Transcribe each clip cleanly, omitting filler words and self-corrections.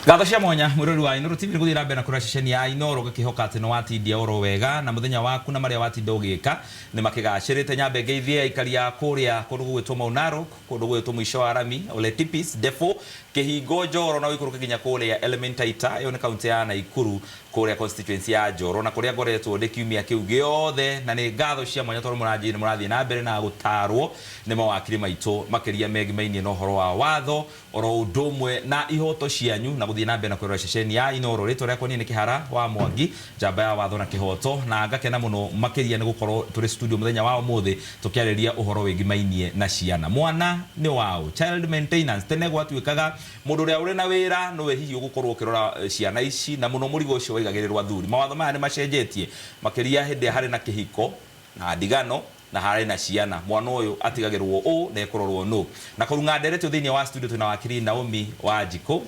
Gatho cia mwanya mwirori wa Inoro TV guthira mbere na kuracisheni ya Inoro gakihoka ati no watindia oro wega na muthenya waku na maria watinda ugika ni makigacirite nyambe ngeithie ikari ya kuria kundu gwitwo Maunaro kundu gwitwo Mwisho wa Arami ole Tipis Defo Kihingo Njoro na wikuruka ginya kuria Elementaita yo ni kaunti ya Naikuru kuria constituency ya Njoro na kuria ngoretwo ndi kiumia kiu giothe na ni gatho cia mwanya toro murathie na mbere na gutarwo ni mawakiri maito makiria megimainie no horo wa watho oro ndumwe na ihoto cianyu na guthie na mbere na kurora ceceni ya Inoro ritwa riakwa ni Kihara wa Mwangi njamba ya watho na kihoto na ngakena muno makiria ni gukorwo turi studio muthenya wa umuthi tukiariria uhoro wigimainie na ciana mwana ni wao child maintenance tene gwatuikaga mundu ria uri na wira no we hihi ugukorwo ukirora ciana ici na muno murigo ucio waigagirirwa thuri mawatho maya ni macenjetie makiria hindi hari na kihiko na ndigano na hari na ciana mwana uyu atigagirwo u na ekororwo no na kurunga nderete thiini wa studio tuna wakiri Naomi Wanjiko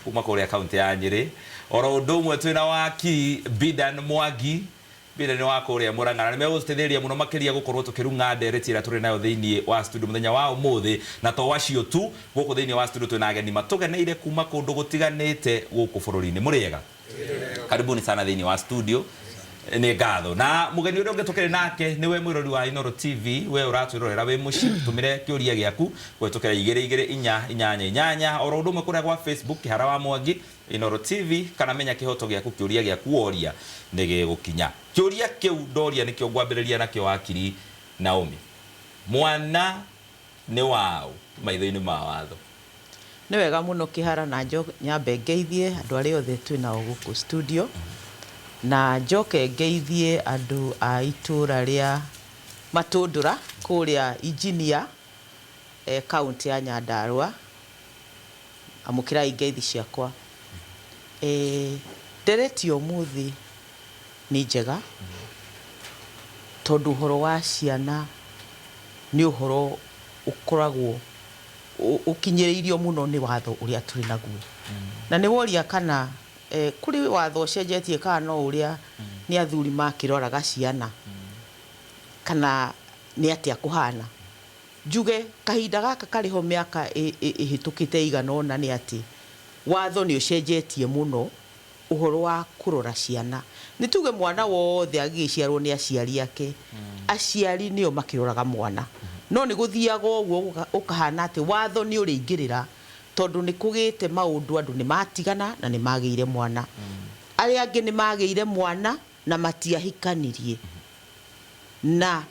kuma kuria kaunti ya Nyeri oro ndumwe twina waki Bidan Mwangi Bidan wa kuria Murang'a na megustithiria muno makiria gukorwo tukirunga ndereti ira turi nayo thiini wa studio muthenya wa umuthi na to wacio tu guku thiini wa studio twina ageni matugeneire kuma kundu gutiganite guku bururi-ini muriega karibuni sana thiini wa studio ni gatho na mugeni uria ungetukire nake niwe mwirori wa Inoro TV we uratwirorera we muci tumire kiuria giaku gwetukira 2248 oro ndumwe kuria kwa Facebook Kihara wa Mwangi Inoro TV kana menya kihoto giaku kiuria giaku oria nige gukinya kiuria kiu ndoria nikio ngwambiriria nakio wakiri Naomi mwana ni wao maitho-ini ma watho ni wega muno Kihara na nyambe ngeithie andu aria othe twina guku studio na njoke ngeithie andu a itura ria Matundura kuria Injinia kaunti ya Nyandarua amukira ngeithi ciakwa ndereti umuthi ni njega tondu horo wa ciana ni uhoro ukoragwo ukinyiriirio muno ni watho uria turi naguo na ni woria kana kuri watho cenjetie kana no uria ni athuri makiroraga ciana kana ni atia kuhana njuge kahinda gaka kariho miaka ihitukite iganona ni ati watho ni ucenjetie muno uhoro wa kurora ciana ni tuge mwana wothe agiciarwo ni aciari ake aciari nio makiroraga mwana no ni guthiaga uguo ukahana ati watho ni uringirira tondu ni kugite maundu andu ni matigana na ni magiire mwana ari angi ni magiire mwana na matiahikanirie na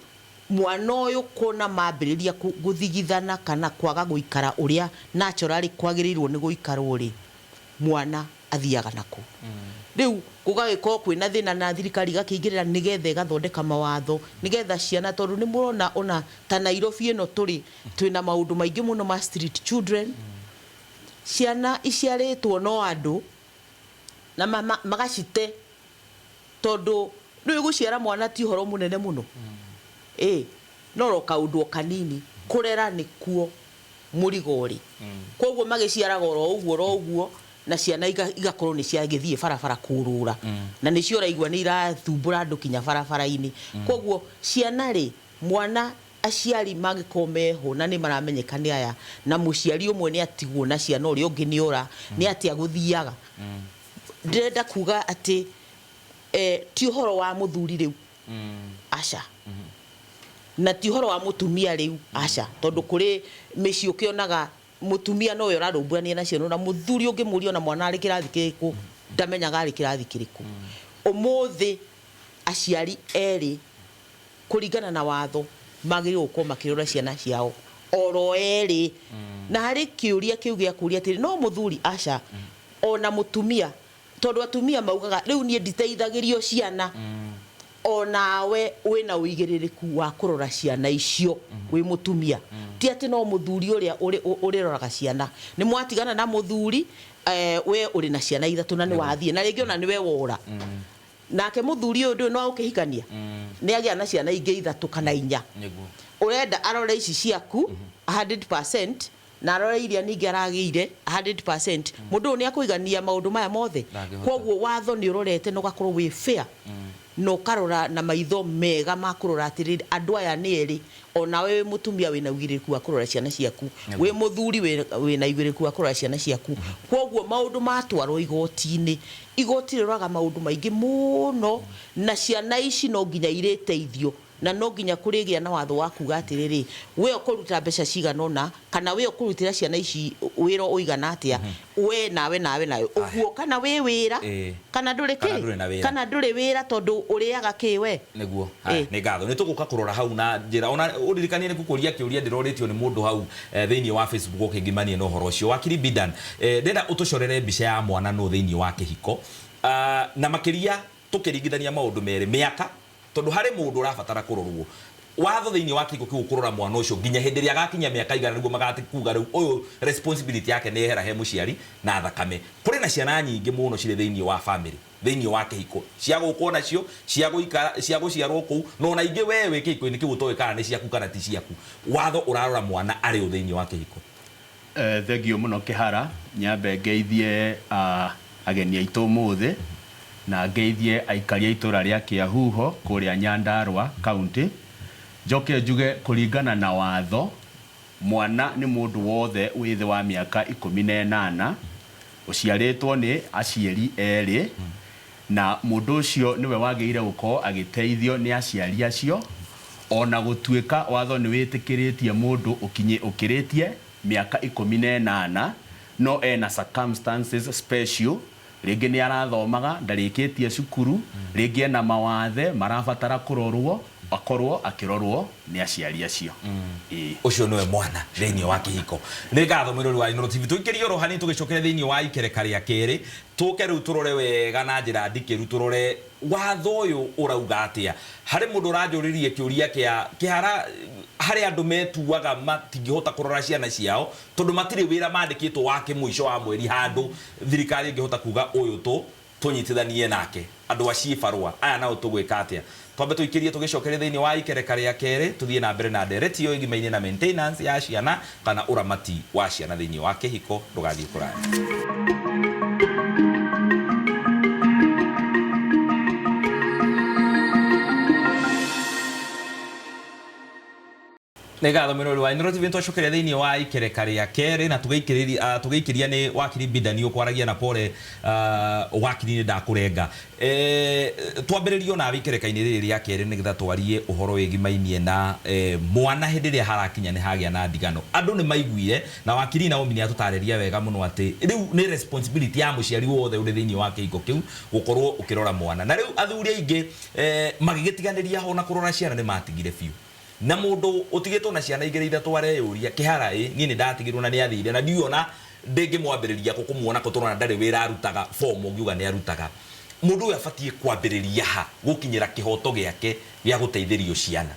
mwana uyu kona mambiriria guthigithana kana kwaga guikara uria naturally kwagirirwo ni guikarwo ri mwana athiaga nako riu kugagiko kwina thina na thirikari gakiingirira nigethe gathondeka mawatho nigetha ciana tondu ni murona ona ta Nairobi ino turi twina maundu maingi muno ma street children ciana iciaritwo no andu na magacite tondu riu guciara mwana ti horo munene muno no ro kaundu kanini kurera ni kuo murigori koguo magiciara goro uguo na ciana igakorwo ni ciagithie barabara kurura na ni cio raigwa ni irathumbura andu kinya barabara-ini koguo ciana ri mwana aciari magikomeho na ni maramenyeka ni aya na muciari umwe ni atigwo na ciana uri ungi ni ora ni ati aguthiaga ndenda kuga ati ti uhoro wa muthuri riu aca na ti uhoro wa mutumia riu aca tondu kuri mici ukionaga mutumia no we urarumbania na ciana na muthuri ungi murio na mwana ari kirathi kiriku ndamenyaga ari kirathi kiriku umuthi aciari eri kuringana na watho magirio ko makirora ciana ciao oro eri na hari kiuria kiu gia kuria ati no muthuri aca ona mutumia tondu atumia maugaga riu nie nditeithagirio ciana onawe wina uigiririku wa kurora ciana icio wi mutumia ti ati no muthuri uria uriroraga ciana ni mwatigana na muthuri we uri na ciana ithatu na ni wathie na ringi ona niwe wora nake muthuri uyu no ukihikania ni agia na ciana ingi ithatu kana inya urenda arore ici ciaku 100% na arore iria ningi aragiire 100% mundu ni akuigania maundu maya mothe koguo watho ni urorete no gakorwo wi fair no karora na maitho mega makurora atiriri andu aya ni eri ona we mutumia wina ugiriku wa kurora ciana ciaku we muthuri wina ugiriku wa kurora ciana ciaku kwoguo maundu matwarwo igoti-ini igoti riroraga maundu maingi muno na ciana ici no nginya ireteithio na no nginya kurigia na watho wa kuga atiriri we ukuruta mbeca ciganona kana we ukurutira ciana ici wiro uigana atia we nawe uguo kana we wira kana nduri kana nduri wira tondu uriaga kiwe niguo ni ngatho ni tuguka kurora hau na njira ona uririkanie ni kukuria kiuria ndiroretio ni mundu hau thiini wa Facebook ukingimanie no horo ucio wakiri Bidan ndenda utucorere mbica ya mwana no thiini wa kihiko na makiria tukiringithania maundu mere miaka tondu hari mundu urabatara kurorwo watho thiini wa kihiko kiu kurora mwana ucio nginya hindi ria gakinya miaka igana niguo magati kuga riu uyu responsibility yake ni ehera he muciari na thakame kuri na ciana nyingi muno cire thiini wa family thiini wa kihiko cia gukona cio cia guikara cia guciarwo ku no na ingi wewe kihiko ni kiu towe kana ni ciaku kana ti ciaku watho urarora mwana ari thiini wa kihiko thegio muno kihara nyambe ngeithie ageni aitu muthi na ngeithie aikaria itura ria Kiahuho kuria Nyandarua county njoke njuge kuringana na watho mwana ni mundu wothe withi wa miaka 18 uciaritwo ni aciari eri na mundu ucio niwe wagirire guko agiteithio ni aciari acio ona gutuika watho ni witikiritie mundu ukiritie miaka 18 no ena circumstances special ringi ni arathomaga ndarikitie cukuru ringi na mawathe marabatara kurorwo akorwo akirorwo ni aciari acio ucio niwe mwana thiini wa kihiko ni ngatho mwirori wa Inooro TV tuikirie rohani tugicokere thiini wa ikereka ria keri tuke riu turore wega na njira ndikiru turore watho uyu urauga atia hari mundu urajuririe kiuria kihara hari andu metuaga matingihota kurora ciana ciao tondu matiri wira mandikitwo wake mwisho wa mweri handu thirikari ingihota kuga uyu tunyitithanie nake andu acibarwa aya nao tugwika atia twambe tuikirie tugicokere thiini wa ikereka ria keri tuthie na mbere na ndereti yo igimaine na maintenance ya ciana kana uramati wa ciana thiini wa kihiko ndugathie kuraya Ngatho mwirori wa Inooro TV twacokeria thiini wa ikereka ria keri na tugeikiria ni wakiri Bidan ukwaragia na pole wakiri ni ndakurenga twambiririo na ikereka-ini riri ria keri nigetha twarie uhoro wigimainie na mwana hindi ria harakinya ni hagia na ndigano andu ni maiguire na wakiri na omini atutareria wega muno ati riu ni responsibility ya muciari wothe uri thiini wa kihiko kiu gukorwo ukirora mwana na riu athuri aingi magigitiganiria ho na kurora ciana ni matigire fiu na mundu utigitwo na ciana igire ithatu areyuria kihara ni ndatigirwo na ni athire na ndiona ndingi mwambiriria kumuona ko turona ndari wira arutaga form ngiuga ni arutaga mundu uyu abatie kwambiriria ha gukinyira kihoto giake gya guteithirio ciana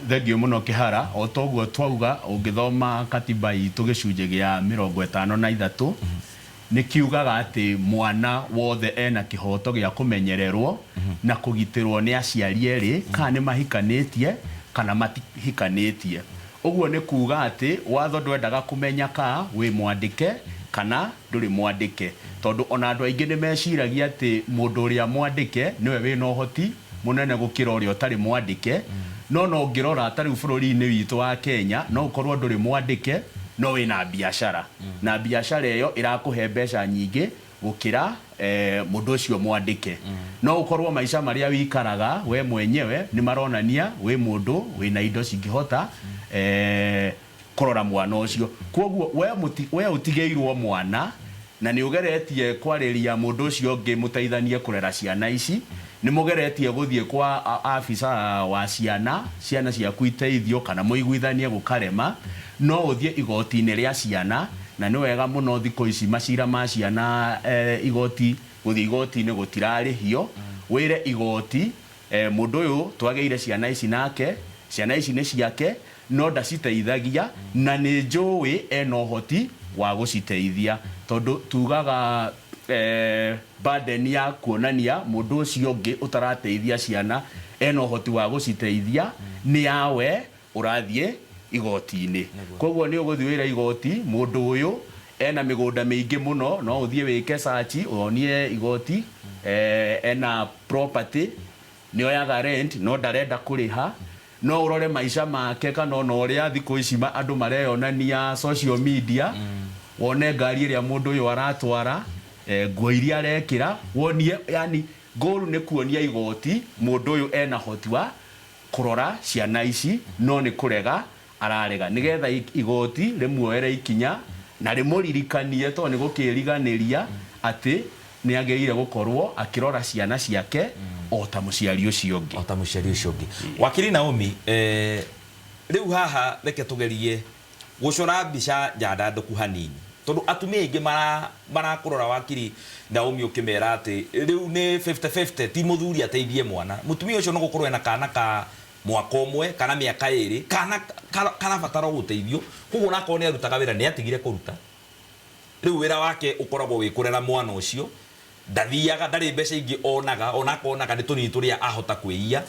thegio muno kihara o toguo twauga ungithoma katiba itu gicunje gia 53 ni kiugaga ati mwana wothe ena kihoto gia kumenyererwo na kugitirwo ni aciari eri kana ni mahikanitie kana matihikanitie uguo ni kuuga ati watho ndwendaga kumenya ka wi mwandike kana nduri mwandike tondu ona andu aingi ni meciragia ati mundu uria mwandike niwe wina uhoti munene gukira uria utari mwandike no ngirora atari bururi-ini witu wa Kenya no ukorwo nduri mwandike no wina biashara na biashara iyo irakuhe mbeca nyingi gukira mundu ucio mwandike no ukorwo maisha maria wikaraga we mwenyewe ni maronania we mundu wina indo cingihota kurora mwana ucio kwoguo we utigeirwo mwana na ni ugeretie kwariria mundu ucio ngi muteithanie kurera ciana ici ni mugeretie guthie kwa afisa wa ciana ciaku iteithio kana muiguithanie gukarema no uthie igoti-ini ria ciana na ni wega muno thiko ici macira ma ciana igoti guthie igoti-ini gutirarihio wire igoti mundu uyu twageire ciana ici nake ciana ici ni ciake no ndaciteithagia na ni njui ena uhoti wa guciteithia tondu tugaga burden ya kuonania mundu ucio ungi utarateithia ciana ena uhoti wa guciteithia ni yawe urathie igoti-ini koguo ni uguthie wira igoti mundu uyu ena migunda mingi muno no uthie wike search uonie igoti ena property nĩ oyaga rent no ndarenda kũrĩha no ũrore maica make kana ona ũrĩa thikũ ici andũ mareyonania social media wone ngari ĩrĩa mũndũ ũyũ aratwara nguo iria arekĩra wonie yani goal nĩ kuonia igoti mũndũ ũyũ ena hoti wa kũrora ciana ici no nĩ kũrega ararega nĩgetha igoti rĩmuoere ikinya na rĩmũririkanie to nĩ gũkĩriganĩria atĩ nĩ agĩrĩire gũkorwo akĩrora ciana ciake o ta mũciari ũcio ũngĩ wakiri Naomi rĩu haha reke tũgerie gũcora mbica njandandũku hanini tondu atumia aingĩ marakũrora wakiri Naomi ũkĩmera atĩ rĩu nĩ 50-50 ti mũthuri ateithie mwana mũtumia ũcio no gũkorwo ena kana ka mwaka ũmwe kana mĩaka ĩrĩ kana karabatara gũteithio koguo nako nĩ arutaga wĩra nĩ atigire kũruta rĩu wĩra wake ũkoragwo wĩ kũrera mwana ũcio ndathiaga ndarĩ mbeca ingĩ onaga nĩ tũnini tũrĩa ahota kwĩia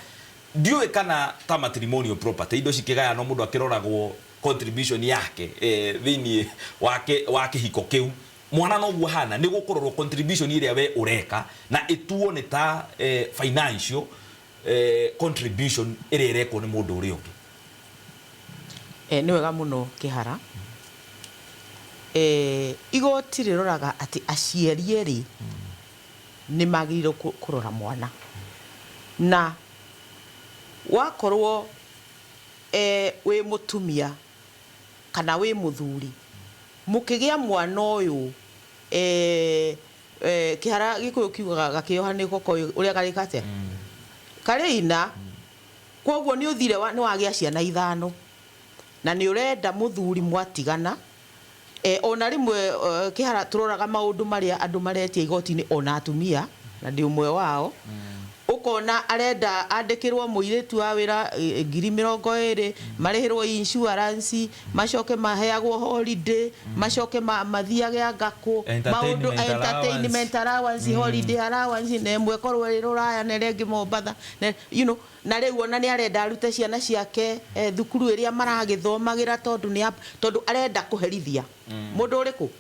ndiũĩ kana ta matrimonial property indo cikĩgayanwo mũndũ akĩroragwo contribution yake thĩinĩ wa kĩhiko kĩu mwana noguo hana nĩ gũkororwo contribution ĩrĩa we ũreka na ĩtuo nĩ ta financial contribution ĩrĩa ĩrekwo nĩ mũndũ ũrĩa ũngĩ nĩ wega mũno Kĩhara igoti rĩroraga atĩ aciari erĩ nĩ magĩrĩirwo kũrora mwana na wakorwo wĩ mũtumia kana wĩ mũthuri mũkĩgĩa mwana ũyũ Kĩhara Gĩkũyũ kiugaga gakĩoha nĩ goko ũrĩa karĩkate karĩ ina koguo nĩ ũthire nĩ wagĩa ciana 5 na nĩ ũrenda mũthuri mwatigana ona rimwe Kĩhara turoraga maundu maria andu maretia igoti-inĩ ona atumia na ndi umwe wao ukona arenda andikirwo muiritu wa wira 20,000 marihirwo insurance macoke maheagwo holiday macoke mathiage ngako maundu entertainment allowance holiday allowance ne mwekorwo riruraya na rengi Mombatha na riu ona ni arenda arute ciana ciake thukuru iria maragithomagira tondu arenda kuherithia mundu uriku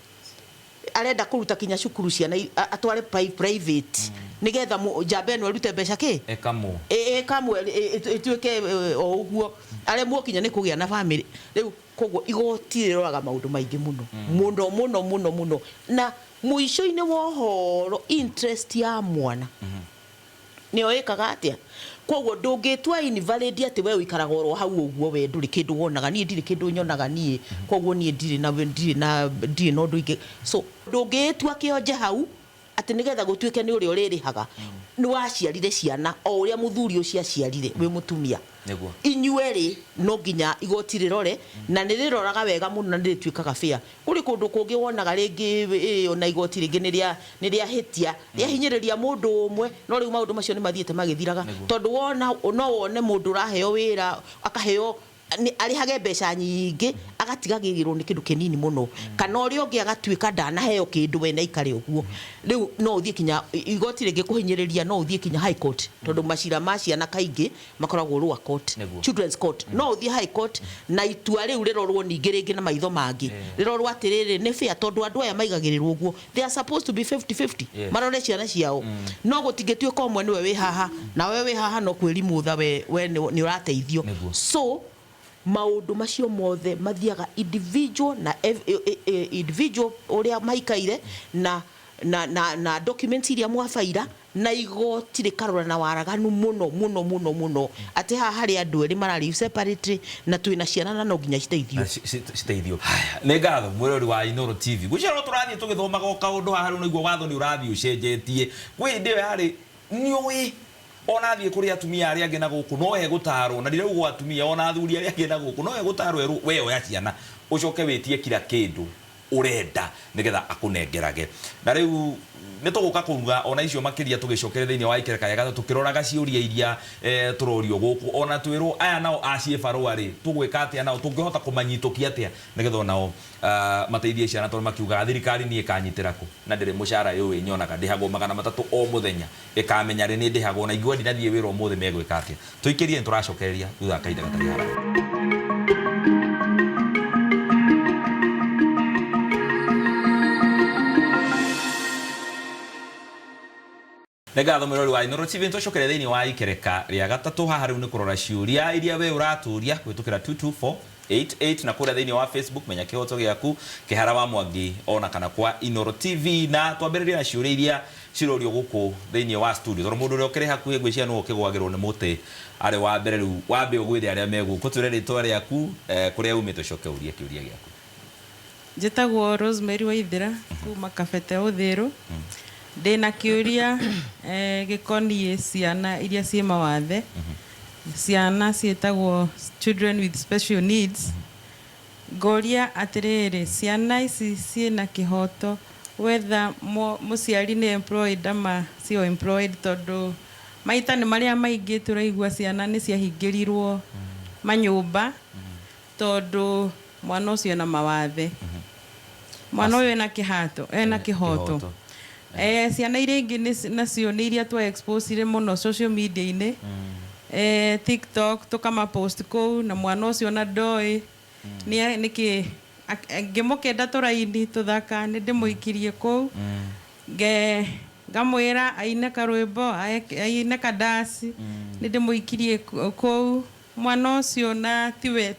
arenda kuruta kinya cukuru ciana atware private nigetha jambe no rute mbeca ki ekamwe ituike o uguo aremwo kinya ni kugia na family riu koguo igoti riroraga maundu maingi muno na muico-ini wohoro interest ya mwana ni oikaga atia koguo ndungitwa invalid ati we wikaraga oro hau uguo we nduri kindu wonaga nie ndiri kindu nyonaga nie koguo nie ndiri na ndu ingi so ndungitwa kionje hau ati nigetha gutuike ni uri uririhaga ni waciarire ciana o uria muthuri ucio aciarire we mutumia niguo inyueri no nginya igoti rirore na ni riroraga wega muno na ndirituikaga fair kuri kundu kungi wonaga ringi ona igoti ringi ni ria hitia ria hinyiriria mundu umwe no riu maundu macio ni mathiete magithiraga tondu wona no wone mundu raheo wira akaheo ni arihage mbeca nyingi agatigagirwo ni kindu kinini muno kana uri ungi agatuika ndanaheo kindu we na ikare uguo riu no uthie kinya igoti ringi kuhinyiriria no uthie kinya high court tondu macira ma ciana kaingi makoragwo lower court children's court no uthie high court na itua riu rirorwo ningi ringi na maitho mangi rirorwo atiriri ni fair tondu andu aya maigagirirwo uguo they are supposed to be 50-50 marore ciana ciao no gutingituika omwe niwe wi haha na we wi haha no kwirimutha we ni urateithio so maundu macio mothe mathiaga individual na individual uria maikaire na documents iria mwafaira na igoti rikarora na waraganu muno ati haha hari andu eri marari separate na twina ciana na no nginya citeithio nĩ ngatho mwirori wa Inooro TV gucero turathie tugithomaga o kaundu haha no igwo watho ni urathie ucenjetie kwi ndiwe hari nioi ona thie kuri atumia aria angĩ na gũkũ no he gũtarwo na ndireu gwa atumia ona athuri aria angĩ na gũkũ no he gũtarwo we oya ciana ucoke witie kila kindu urenda nigetha akunengerage na riu nituguka kuruga ona icio makiria tugicokere thiini wa ikereka ya gatatu tukiroraga ciuria iria turorio guku ona twirwo aya nao acie barua ri tugwika atia nao tungihota kumanyitukia atia nigetha nao mateithie ciana tondu makiuga thirikari ni ikanyitirako na ndire mushara uyu nyonaga ndihagwo 300 o muthenya ikamenya ri ni ndihagwo na igwa ndinathie wira omothe megwika atia tuikirie turacokereria thutha kaida gatari hara. Negatho mwirori wa Inoro TV ntocokere thiini wa ikereka ria gatatu haha riu ni kurora ciuria iria we uraturia kwitukira 22488 na kuria thiini wa Facebook menya kihoto giaku kihara wa Mwangi ona kana kwa Inoro TV na twambiriria na ciuria iria cirorio guku thiini wa studio toro mundu uri okire hakuhi ngwiciria no ukigwagirwo ni muti ari wa mbere riu wambe ugwire aria meguku twire ritwa riaku kuria umite coke uria kiuria giaku. Njĩtagwo Rosemary Waithira kuma Kabete Uthiru. Ndĩna kĩũria gĩkoniĩ ciana iria ciĩ mawathe. Ciana ciĩtagwo children with special needs. Ngoria atĩrĩrĩ, ciana ici ciĩna kĩhoto whether mũciari nĩ employed ama sio employed, tondũ maita nĩ marĩa maingĩ tũraigua ciana nĩ ciahingĩrirwo manyũmba tondũ mwana ũcio ena mawathe. Mwana ũyũ ena kĩhoto. Ciana iria ingĩ nacio nĩ iria twa expose mũno social media-inĩ, TikTok tukama post kũu na mwana ũcio na ndoĩ nĩkĩ ngĩmũkenda tũraini tũthaka nĩ ndĩmũikirie kũu ngamwĩra aine karwĩmbo aine kandasi nĩ ndĩmũikirie kũu mwana ũcio na tiwe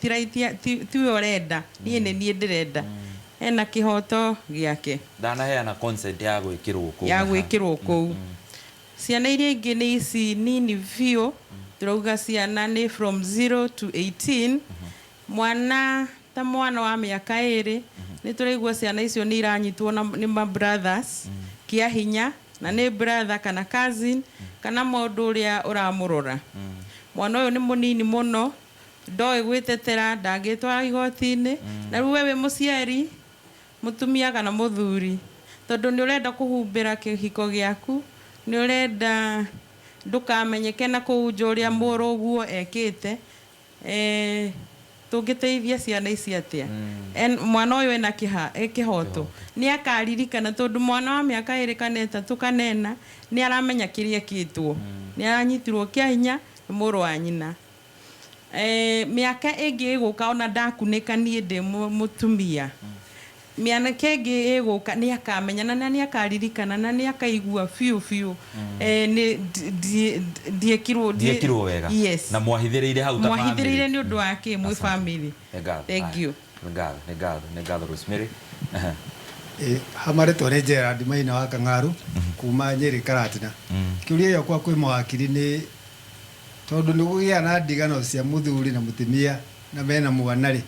ũrenda niĩ nĩ niĩ ndĩrenda ena kĩhoto gĩake ndanaheana consent ya gwĩkĩrwo kũu. Ciana iria ingĩ nĩ ici nini biũ turauga ciana nĩ from 0 to 18. Mwana ta mwana wa mĩaka 2 nĩ tũraigua ciana icio nĩ iranyitwo nĩ ma brothers kia hinya na nĩ brother kana cousin kana mũndũ ũrĩa ũramũrora. Mwana ũyũ nĩ mũnini mũno ndoĩ gwĩtetera ndangĩtwara igoti-inĩ na rĩu we mũciari mutumia kana muthuri tondu ni urenda kuhumbira kihiko giaku ni urenda ndukamenyeke na kuunja uria muruguo ekite tungiteithia ciana ici atia. Mwana uyu ena kihoto ni akaririkana tondu mwana wa miaka 2 kana 3 kanena ni aramenya kiria kitwo ni aranyitirwo kia hinya ni muru wa nyina. Miaka ĩngĩ ĩgũka ona ndakunĩka niĩ ndĩ mũtumia mĩaka ĩngĩ ĩgũka nĩ akamenya na nĩ akaririkana na nĩ akaigua biũ ndiekirwo wega na mwahithĩrĩire hau ta family mwahithĩrĩire nĩ ũndũ wake mwĩ family. Thank you. Ngatho Rosemary. Hamaretwo nĩ Gerard Maina wa Kang'aru kuma Nyeri Karatina. Kĩũria gĩakwa kwĩ mawakiri nĩ tondu nĩ gũgĩa na ndigano cia mũthuri na mũtumia na mena mwana rĩ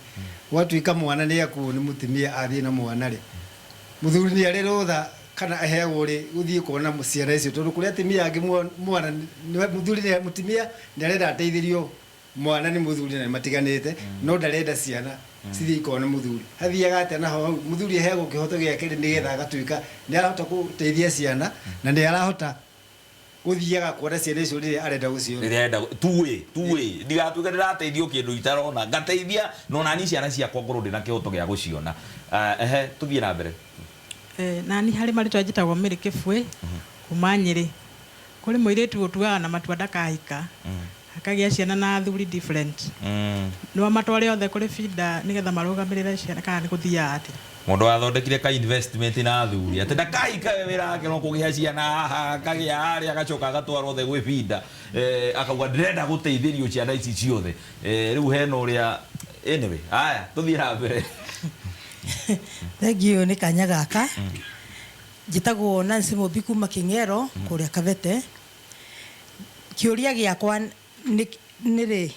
gwatuĩka mwana nĩ akuo nĩ mũtumia athiĩ na mwana rĩ mũthuri nĩ arĩ rũtha kana aheagwo rĩ gũthiĩ kuona ciana icio tondu kũrĩa atumia angĩ mwana mũthuri nĩ mũtumia nĩ arenda ateithĩrio mwana nĩ mũthuri na matiganĩte no ndarenda ciana cithiĩ ikona mũthuri hathiaga atĩa naho mũthuri aheagwo kĩhoto gĩake nĩgetha agatuĩka nĩ arahota gũteithia ciana na nĩ arahota guthiaga kuona ciana icio rĩrĩa arenda gũciona rĩrenda tuwe ndigatuĩke ndĩrateithio kĩndũ itarona ngateithia no nani ciana ciakwa ngorwo ndĩna kĩhoto gĩa gũciona. Tũthiĩ na mbere. Nani harĩ marĩtwa njĩtagwo Mary Kĩbwe kuma Nyeri. Kũrĩ mũirĩtu ũtuaga na matua ndakahika akagĩa ciana na athuri different no matware othe kũrĩ bida nĩgetha marũgamĩrĩre ciana kana nĩ gũthiaga atĩ mundu athondekire ka investment na athuri ati ndakaika wĩra wake no kũgĩa ciana haha kagĩa harĩa agacoka agatwarwo othe gwĩ bida akauga ndĩrenda gũteithĩrio ciana ici ciothe rĩu hena ũrĩa anyway haya tũthiĩ na mbere. Thank you nĩ kanya gaka njĩtagwo Nancy Mũmbi kuma Kĩng'ero kũrĩa Kabete. Kĩũria gĩakwa nĩ rĩ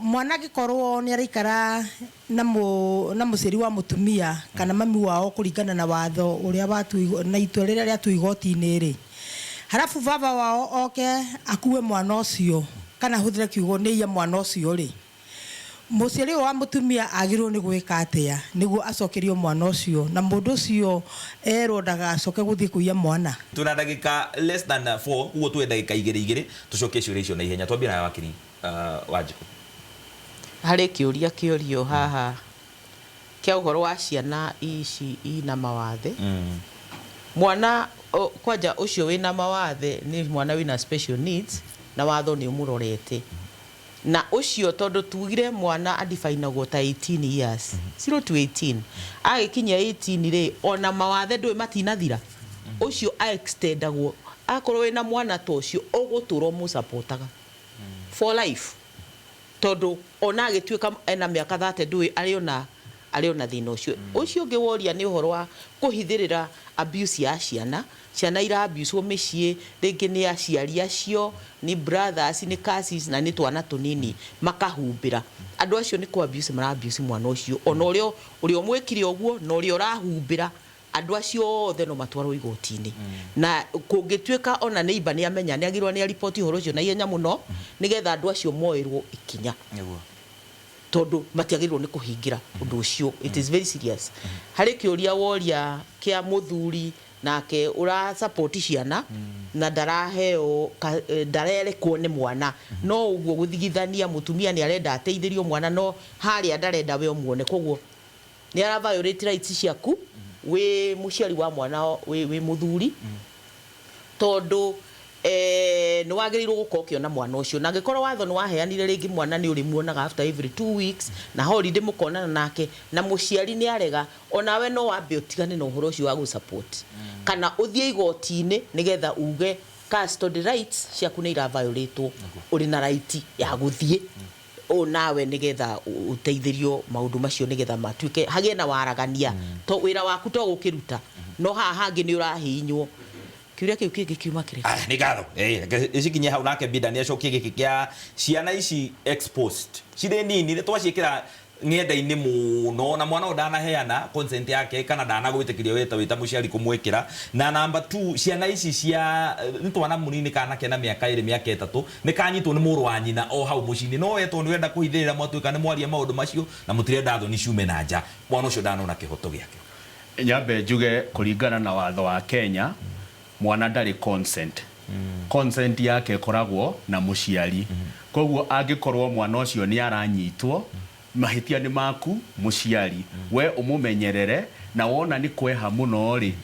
mwana gikorwo nĩ araikara na mũciari wa mũtumia kana mami wao kũringana na watho ũrĩa watu na itua rĩrĩa rĩa tu igoti-inĩ rĩ halafu baba wao oke akue mwana ũcio kana hũthĩre kiugo nĩ ya mwana ũcio rĩ mũciari wa mũtumia agĩrĩirwo nĩ gwĩka atĩa nĩguo acokerio mwana ũcio na mũndũ ũcio erwo ndagacoke gũthiĩ kũiya mwana. Tuna ndagĩka less than 4 ũguo tuwe ndagĩka 2 tucokie ciũria icio na ihenya. Twambie na wakiri Wanjikũ. Harĩ kĩũria kĩũrio haha kĩa ũhoro wa ciana ici ina mawathe. Mwana kwanja ũcio wĩna mawathe nĩ mwana wĩna special needs na watho nĩ ũmũrorete. Na ucio tondu tugire mwana adifainagwo ta 18 years 0 to 18 agikinya 18 ri ona mawathe ndwe matinathira ucio a extendagwo akorwo wina mwana to ucio uguturo mu supportaga for life tondu ona agituika ena miaka 30 ndui ariona thina ucio ucio ngiworia ni uhoro wa kuhithirira abuse ya ciana ira abuse o micii ringi ni aciari acio ni brothers ni cousins na ni twana tunini makahumbira andu acio ni ku abuse mara abuse mwana ucio ona urio mwekire oguo na urio rahumbira andu acio othe no matwarwo igoti-ini na kungituika ona neighbor ni amenya ni agirwa ni report horo ucio na ihenya muno nigetha andu acio moirwo ikinya tondu matiagirwo ni kuhingira undu ucio it is very serious hari kiuria woria kia muthuri nake ura support ciana na daraheo darere kuone mwana no uguo guthigithania mutumia ni arenda ateithirio mwana no hari andarenda we omuone koguo ni ara violate rights ciaku we muciari wa mwana we muthuri tondu ni wagirirwo gukokio na mwana ucio na ngikorwo watho ni waheanire ringi mwana ni uri muonaga after every 2 weeks na holiday mukonana nake na muciari ni arega onawe no wambe utigane na uhoro ucio wa gu support kana uthie igoti-ini nigetha uge custody rights ciaku ni ira violate uri na right ya guthie nawe nigetha uteithirio maundu macio nigetha matuike hagie na waragania to wira waku to gukiruta no haha hangi ni urahinywo kiuria kiu kingi kiuma kire ni gatho icikinye hau nake bida ni acokie giki kia ciana ici exposed cire nini ni twacikira ng'enda-ini muno na mwana ndanaheana consent yake kana ndanagwitikiria wita muciari kumwikira na number 2 ciana ici cia ntwana munini kana kena miaka 2 miaka 3 ni kanyitwo ni muru wa nyina o hau mucini no wetwo ni wenda kuhithirira mwatuika ni mwaria maundu macio na mutirenda tho ni ciume na nja mwana ucio ndanona kihoto giake nyambe njuge kuringana na watho wa Kenya mwana ndari consent consent yake koragwo na muciari koguo angikorwo mwana ucio ni aranyitwo mahitia ni maku muciari we umumenyerere na wona ni kweha muno ri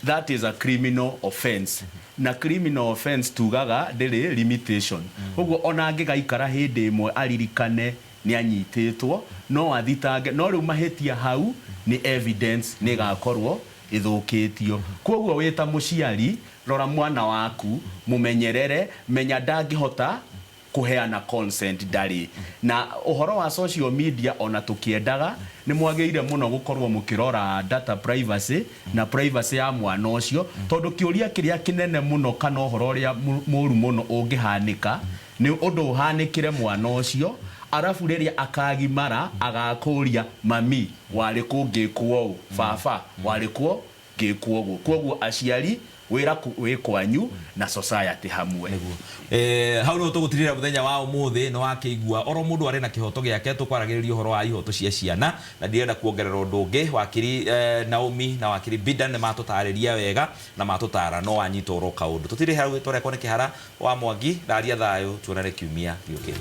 that is a criminal offense na criminal offense tugaga ndiri limitation koguo ona angigaikara hindi imwe aririkane ni anyititwo no athitange no riu mahitia hau ni evidence ni gakorwo ithukitio koguo wita muciari rora mwana waku mumenyerere menya ndangihota kuheana consent ndari na uhoro wa social media ona tukiendaga ni mwageire muno gukorwo mukirora data privacy na privacy ya mwana ucio tondu kiuria kiria kinene muno kana uhoro ria muru muno ungihanika ni undu uhanikire mwana ucio arafu riria akagimara agakuria mami wari kungikwo baba wari kwo ngikwo koguo aciari wira kwanyu na society hamwe hau no tugutirira muthenya wa umuthi no akigua oro mundu ari na kihoto giake tukwaragiria uhoro wa ihoto cia ciana na ndirenda kuongerera undu ungi wakiri Naomi na wakiri Bidan ni matutariria wega na matutara no anyitwo ro kaundu tutire hau tware kone kihara wa Mwangi ndaria thayo tuonane kiumia giukite.